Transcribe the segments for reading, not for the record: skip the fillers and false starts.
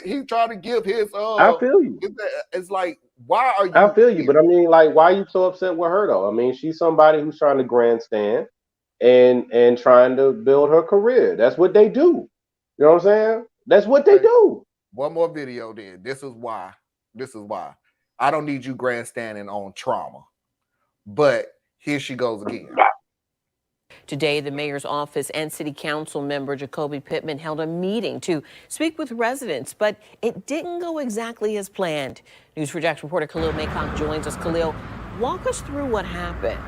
He's trying to give his I feel you. it's like, why are I you feel you, but here? I mean, like, why are you so upset with her though? I mean, she's somebody who's trying to grandstand and trying to build her career. That's what they do. You know what I'm saying? That's what they Okay. do. One more video then. This is why. This is why. I don't need you grandstanding on trauma. But here she goes again. Today, the mayor's office and city council member Jacoby Pittman held a meeting to speak with residents, but it didn't go exactly as planned. News4Jax reporter Khalil Maycock joins us. Khalil, walk us through what happened.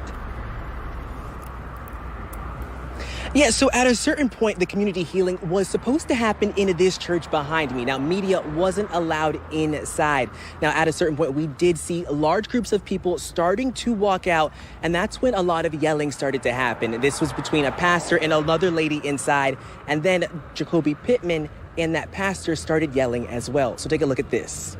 Yeah, so at a certain point, the community healing was supposed to happen in this church behind me. Now, media wasn't allowed inside. Now, at a certain point, we did see large groups of people starting to walk out, and that's when a lot of yelling started to happen. This was between a pastor and another lady inside, and then Jacoby Pittman and that pastor started yelling as well. So take a look at this.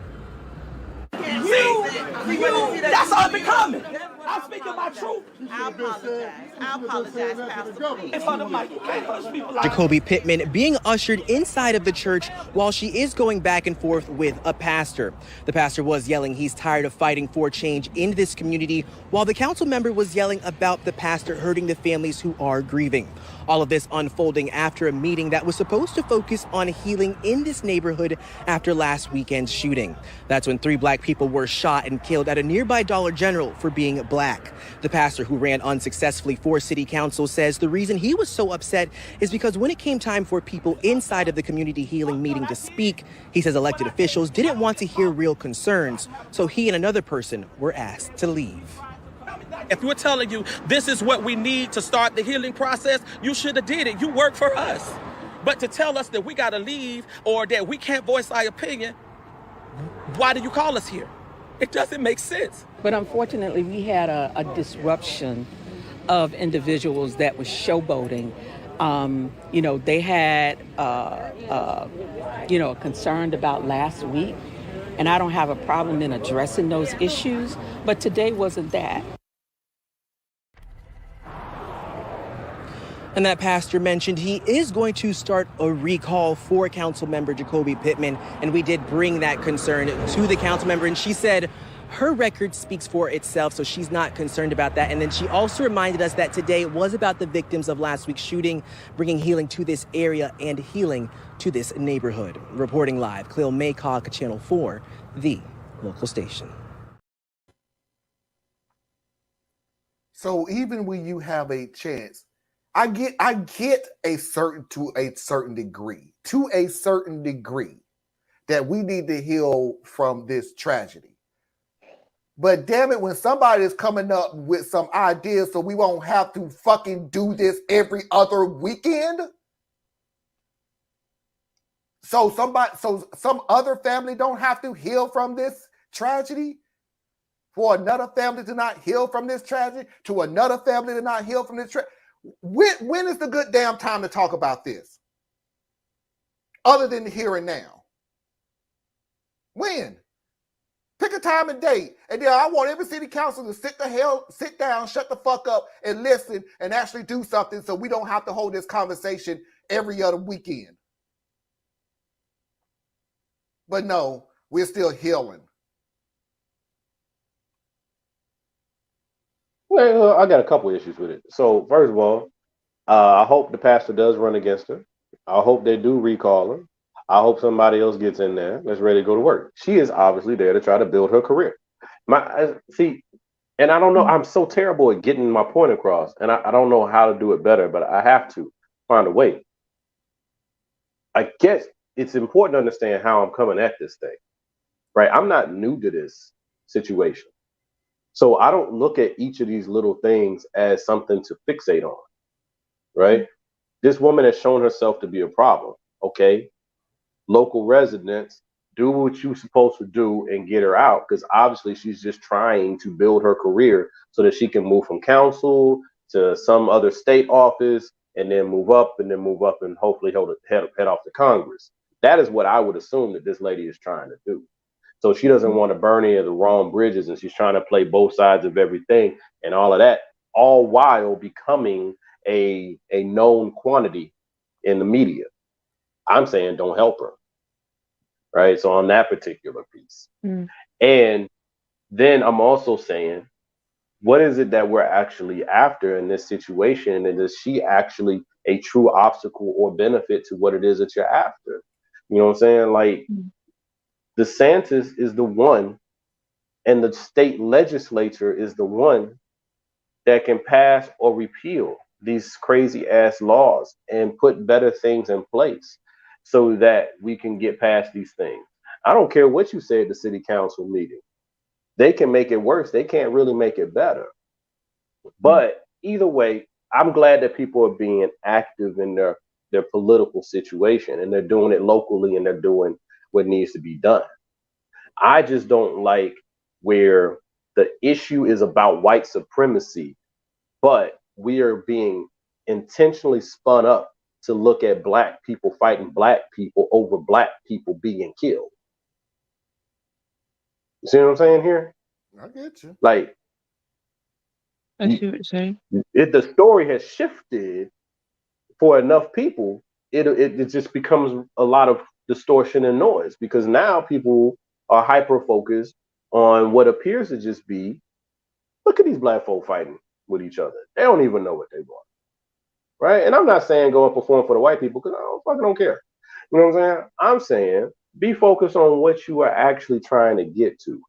That's all becoming. I'm speaking my truth. I apologize, Pastor. In front of Mike, you can't hush people like Jacoby Pittman being ushered inside of the church while she is going back and forth with a pastor. The pastor was yelling he's tired of fighting for change in this community, while the council member was yelling about the pastor hurting the families who are grieving. All of this unfolding after a meeting that was supposed to focus on healing in this neighborhood after last weekend's shooting. That's when 3 black people were shot and killed at a nearby Dollar General for being black. The pastor, who ran unsuccessfully for city council, says the reason he was so upset is because when it came time for people inside of the community healing meeting to speak, he says elected officials didn't want to hear real concerns, so he and another person were asked to leave. If we're telling you this is what we need to start the healing process, you should have did it. You work for us. But to tell us that we got to leave or that we can't voice our opinion, why do you call us here? It doesn't make sense. But unfortunately, we had a disruption of individuals that was showboating. They had, concerned about last week, and I don't have a problem in addressing those issues, but today wasn't that. And that pastor mentioned he is going to start a recall for council member Jacoby Pittman. And we did bring that concern to the council member. And she said her record speaks for itself, so she's not concerned about that. And then she also reminded us that today was about the victims of last week's shooting, bringing healing to this area and healing to this neighborhood. Reporting live, Khalil Maycock, Channel 4, the local station. So even when you have a chance, I get a certain degree that we need to heal from this tragedy. But damn it, when somebody is coming up with some ideas so we won't have to fucking do this every other weekend. So some other family don't have to heal from this tragedy. For another family to not heal from this tragedy, to another family to not heal from this tragedy. When is the good damn time to talk about this? Other than here and now. When? Pick a time and date. And then I want every city council to sit down, shut the fuck up, and listen and actually do something so we don't have to hold this conversation every other weekend. But no, we're still healing. Well, I got a couple issues with it. So first of all, I hope the pastor does run against her. I hope they do recall her. I hope somebody else gets in there that's ready to go to work. She is obviously there to try to build her career. And I don't know. I'm so terrible at getting my point across, and I don't know how to do it better, but I have to find a way. I guess it's important to understand how I'm coming at this thing, right? I'm not new to this situation. So I don't look at each of these little things as something to fixate on, right? This woman has shown herself to be a problem, okay? Local residents, do what you're supposed to do and get her out, because obviously she's just trying to build her career so that she can move from council to some other state office and then move up and hopefully head off to Congress. That is what I would assume that this lady is trying to do. So she doesn't want to burn any of the wrong bridges, and she's trying to play both sides of everything and all of that, all while becoming a known quantity in the media. I'm saying don't help her. right? So on that particular piece. And then I'm also saying, what is it that we're actually after in this situation? And is she actually a true obstacle or benefit to what it is that you're after? You know what I'm saying? Like, DeSantis is the one, and the state legislature is the one that can pass or repeal these crazy ass laws and put better things in place so that we can get past these things. I don't care what you say at the city council meeting. They can make it worse. They can't really make it better. But either way, I'm glad that people are being active in their political situation, and they're doing it locally, and they're doing what needs to be done. I just don't like where the issue is about white supremacy, but we are being intentionally spun up to look at black people fighting black people over black people being killed. You see what I'm saying here? I get you. Like, I see what you're saying. if the story has shifted for enough people, it just becomes a lot of distortion and noise, because now people are hyper focused on what appears to just be, look at these black folk fighting with each other. They don't even know what they want, right? And I'm not saying go and perform for the white people, because I don't care. You know what I'm saying? I'm saying be focused on what you are actually trying to get to.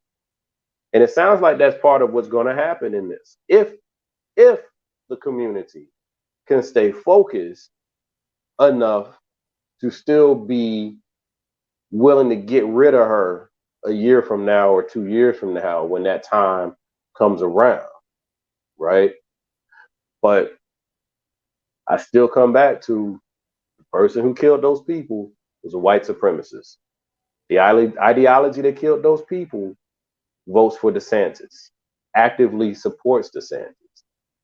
And it sounds like that's part of what's going to happen in this. If the community can stay focused enough to still be willing to get rid of her a year from now or 2 years from now when that time comes around, right? But I still come back to the person who killed those people was a white supremacist. The ideology that killed those people votes for DeSantis, actively supports DeSantis,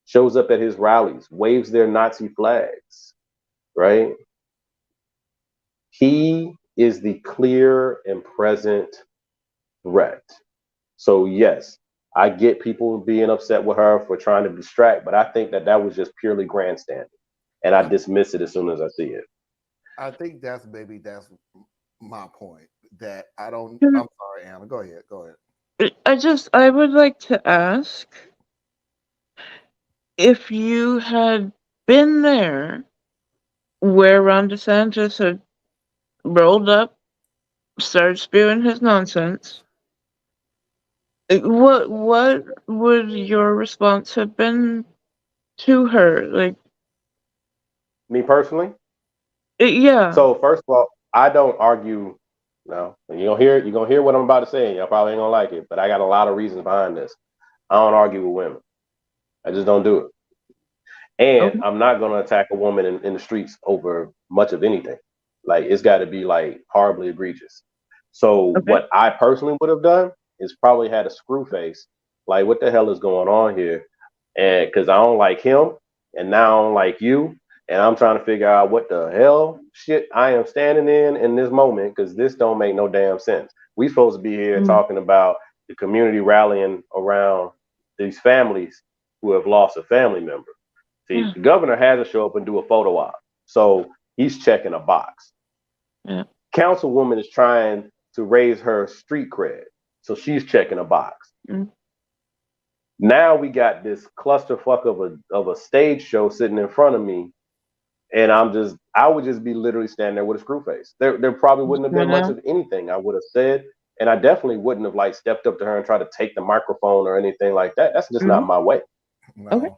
shows up at his rallies, waves their Nazi flags, right? He is the clear and present threat. So yes, I get people being upset with her for trying to distract, but I think that was just purely grandstanding, and I dismiss it as soon as I see it. I think that's my point. That I don't. Can I'm sorry, Anna. Go ahead. I would like to ask if you had been there where Ron DeSantis had rolled up, started spewing his nonsense, what would your response have been to her? Like, Me personally? yeah. So first of all, I don't argue. No, you're gonna hear what I'm about to say, and y'all probably ain't gonna like it, but I got a lot of reasons behind this. I don't argue with women. I just don't do it. And Okay. I'm not gonna attack a woman in the streets over much of anything. Like, it's gotta be like horribly egregious. So Okay. what I personally would have done is probably had a screw face. Like, what the hell is going on here? And because I don't like him, and now I don't like you, and I'm trying to figure out what the hell shit I am standing in this moment, because this don't make no damn sense. We supposed to be here talking about the community rallying around these families who have lost a family member. See, the governor has to show up and do a photo op, so he's checking a box. Yeah. Councilwoman is trying to raise her street cred, so she's checking a box. Now we got this clusterfuck of a stage show sitting in front of me, and I would just be literally standing there with a screw face. There probably wouldn't have been much of anything I would have said, and I definitely wouldn't have like stepped up to her and tried to take the microphone or anything like that. That's just not my way. No. Okay.